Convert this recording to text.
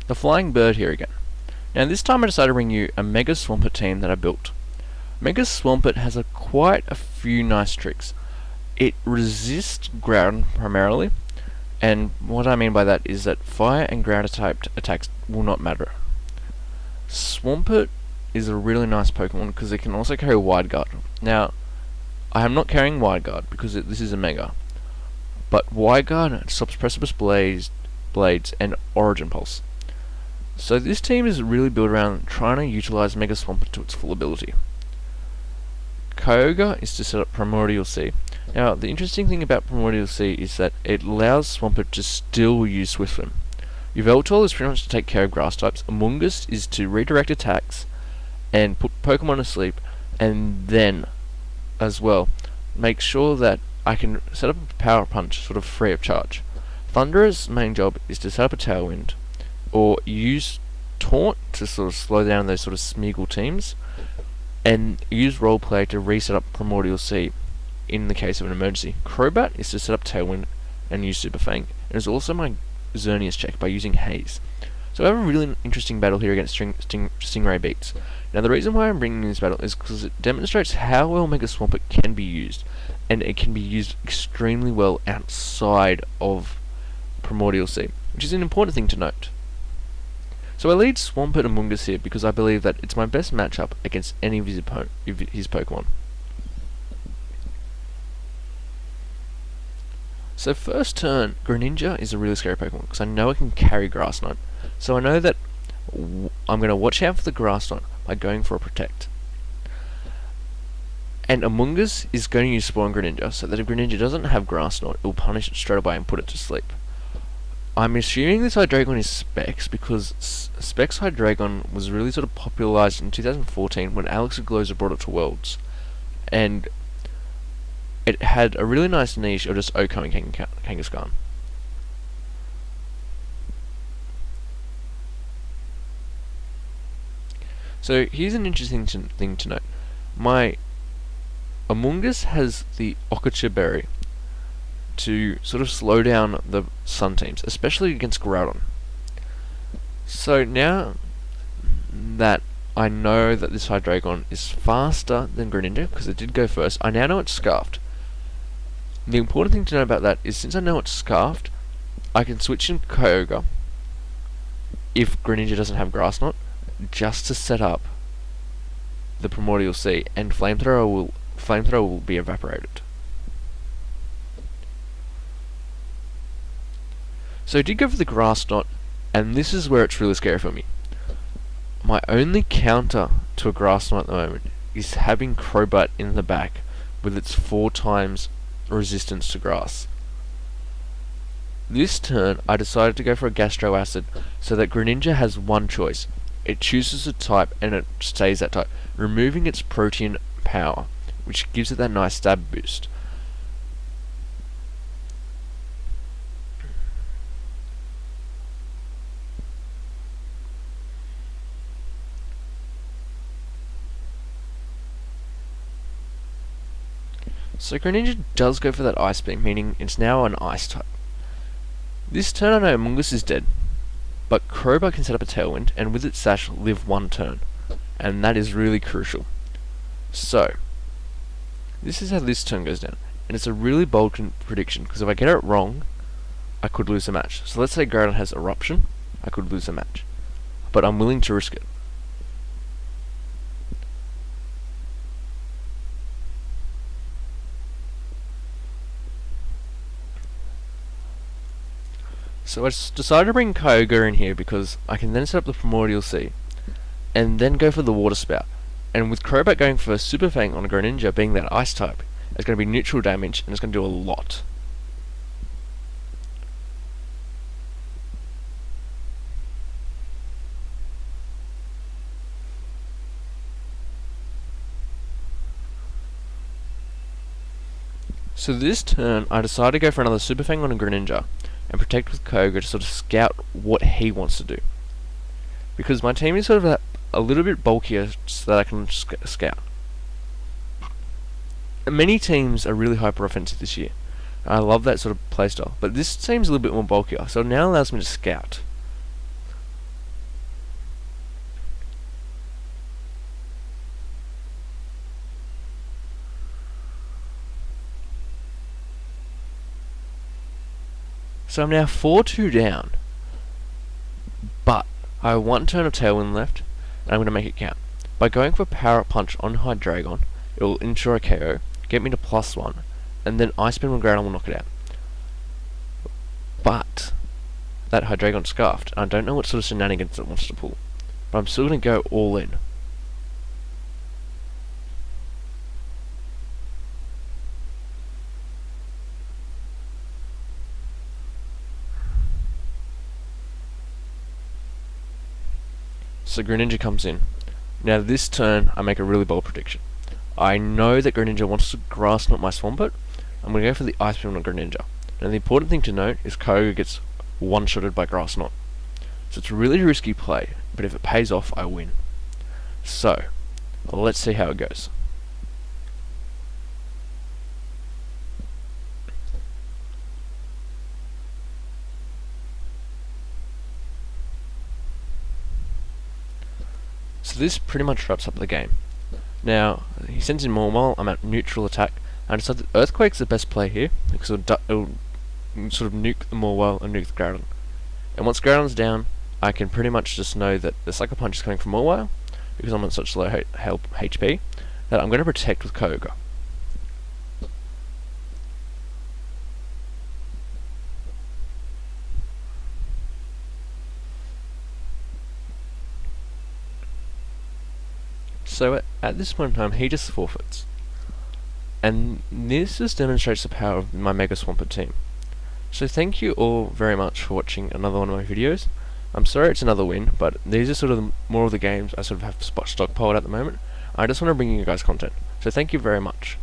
the Flying Bird here again. Now this time I decided to bring you a Mega Swampert team that I built. Mega Swampert has quite a few nice tricks. It resists ground primarily, and what I mean by that is that fire and ground typed attacks will not matter. Swampert is a really nice Pokemon because it can also carry Wide Guard. Now, I am not carrying Wide Guard because this is a Mega, but Wide Guard stops Precipice Blades and Origin Pulse. So this team is really built around trying to utilize Mega Swampert to its full ability. Kyogre is to set up Primordial Sea. Now, the interesting thing about Primordial Sea is that it allows Swampert to still use Swift Swim. Yveltal is pretty much to take care of grass types. Amoonguss is to redirect attacks and put Pokemon to sleep, and then, as well, make sure that I can set up a Power Punch sort of free of charge. Thunderer's main job is to set up a Tailwind, or use Taunt to sort of slow down those sort of Smeagol teams, and use Roleplay to reset up Primordial Sea in the case of an emergency. Crobat is to set up Tailwind and use Super Fang, and is also my Xerneas check by using Haze. So I have a really interesting battle here against Stingray Beats. Now the reason why I'm bringing this battle is because it demonstrates how well Mega Swampert can be used, and it can be used extremely well outside of Primordial Sea, which is an important thing to note. So I lead Swampert and Amoonguss here because I believe that it's my best matchup against any of his Pokemon. So first turn, Greninja is a really scary Pokemon because I know it can carry Grass Knot. So I know that I'm going to watch out for the Grass Knot by going for a Protect. And Amoonguss is going to use Spore on Greninja, so that if Greninja doesn't have Grass Knot, it will punish it straight away and put it to sleep. I'm assuming this Hydreigon is Specs because Specs Hydreigon was really sort of popularized in 2014 when Alex Agloza brought it to Worlds. And it had a really nice niche of just Oko and Kangaskhan. So here's an interesting thing to note. My Amoonguss has the Okacha Berry to sort of slow down the Sun teams, especially against Groudon. So now that I know that this Hydreigon is faster than Greninja, because it did go first, I now know it's Scarfed. The important thing to know about that is since I know it's Scarfed, I can switch in Kyogre if Greninja doesn't have Grass Knot, just to set up the Primordial Sea, and Flamethrower will be evaporated. So I did go for the Grass Knot, and this is where it's really scary for me. My only counter to a Grass Knot at the moment is having Crobat in the back with its 4 times resistance to grass. This turn I decided to go for a Gastro Acid so that Greninja has one choice. It chooses a type and it stays that type, removing its protein power, which gives it that nice stab boost. So Greninja does go for that Ice Beam, meaning it's now an Ice type. This turn I know Amoonguss is dead, but Crobat can set up a Tailwind, and with its Sash live 1 turn, and that is really crucial. So, this is how this turn goes down, and it's a really bold prediction, because if I get it wrong, I could lose the match. So let's say Groudon has Eruption, I could lose the match, but I'm willing to risk it. So I decided to bring Kyogre in here because I can then set up the Primordial Sea, and then go for the Water Spout. And with Crobat going for Super Fang on a Greninja being that Ice type, it's going to be neutral damage, and it's going to do a lot. So this turn, I decided to go for another Super Fang on a Greninja, and Protect with Kyogre to sort of scout what he wants to do. Because my team is sort of a little bit bulkier so that I can scout. Many teams are really hyper offensive this year. I love that sort of playstyle, but this team's a little bit more bulkier, so it now allows me to scout. So I'm now 4-2 down. But I have one turn of Tailwind left, and I'm going to make it count. By going for Power Up Punch on Hydreigon, it will ensure a KO, get me to +1, and then Ice Beam on Groudon will knock it out. But that Hydreigon's scarfed, and I don't know what sort of shenanigans it wants to pull. But I'm still going to go all in. So Greninja comes in. Now this turn, I make a really bold prediction. I know that Greninja wants to Grass Knot my Swampert. I'm going to go for the Ice Beam on Greninja. Now the important thing to note is Kyogre gets one-shotted by Grass Knot. So it's a really risky play, but if it pays off, I win. So, let's see how it goes. So this pretty much wraps up the game. Now, he sends in Mormole, I'm at neutral attack, and I decide that Earthquake's the best play here, because it'll sort of nuke the Mormole and nuke the Groudon. And once Groudon's down, I can pretty much just know that the Sucker Punch is coming from Mormole, because I'm on such low HP, that I'm going to protect with Kyogre. So at this point in time, he just forfeits. And this just demonstrates the power of my Mega Swampert team. So thank you all very much for watching another one of my videos. I'm sorry it's another win, but these are sort of more of the games I sort of have stockpiled at the moment. I just want to bring you guys content. So thank you very much.